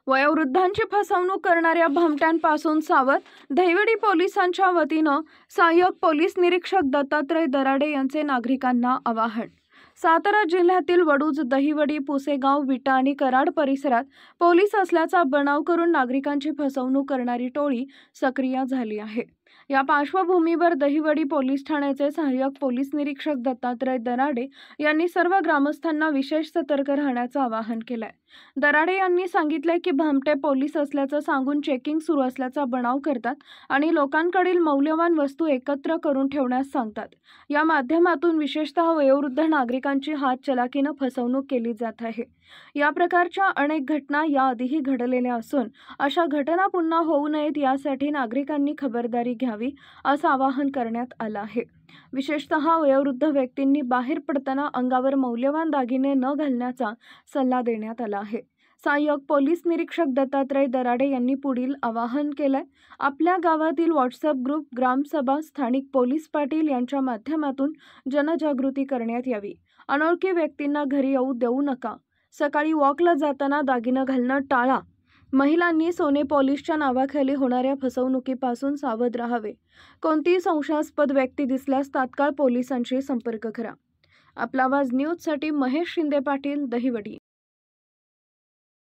वयोवृद्धांची फसवणूक करणाऱ्या भामट्यांपासून सावध, दहिवडी पोलिसांच्या वतीनं सहाय्यक पोलीस निरीक्षक दत्तात्रय दराडे यांचे नागरिकांना आवाहन। सातारा जिल्ह्यातील वडूज, दहिवडी, पुसेगाव, विटा आणि कराड परिसरात पोलीस असल्याचा बनाव करून नागरिकांची फसवणूक करणारी टोळी सक्रिय झाली आहे। या पार्श्वभूमीवर दहिवडी पोलीस ठाण्याचे सहाय्यक पोलीस निरीक्षक दत्तात्रय दराडे यांनी सर्व ग्रामस्थांना विशेष सतर्क राहण्याचं आवाहन केलंय। दराडे यांनी सांगितले की भामटे पोलीस असल्याचं सांगून चेकिंग सुरू असल्याचा बनाव करतात आणि लोकांकडील मौल्यवान वस्तू एकत्र करून ठेवण्यास सांगतात। या माध्यमातून विशेषतः वयोवृद्ध नागरिकांची हातचलाकीनं फसवणूक केली जात आहे। या प्रकारच्या अनेक घटना याआधीही घडलेल्या असून अशा घटना पुन्हा होऊ नयेत यासाठी नागरिकांनी खबरदारी घ्यावी असं आवाहन करण्यात आलं आहे। विशेषतः वयोवृद्ध व्यक्तींनी बाहेर पडताना अंगावर मौल्यवान दागिने न घालण्याचा सल्ला देण्यात आला आहे। सहाय्यक पोलीस निरीक्षक दत्तात्रय दराडे यांनी पुढील आवाहन केलंय। आपल्या गावातील व्हॉट्सअप ग्रुप, ग्रामसभा, स्थानिक पोलीस पाटील यांच्या माध्यमातून जनजागृती करण्यात यावी। अनोळखी व्यक्तींना घरी येऊ देऊ नका। सकाळी वॉकला जाताना दागिने घालणं टाळा। महिलांनी सोने पॉलिशच्या नावाखाली होणाऱ्या फसवणुकीपासून सावध राहावे। कोणतीही संशयास्पद व्यक्ती दिसल्यास तात्काळ पोलिसांशी संपर्क करा। आपला आवाज न्यूजसाठी महेश शिंदे पाटील, दहिवडी।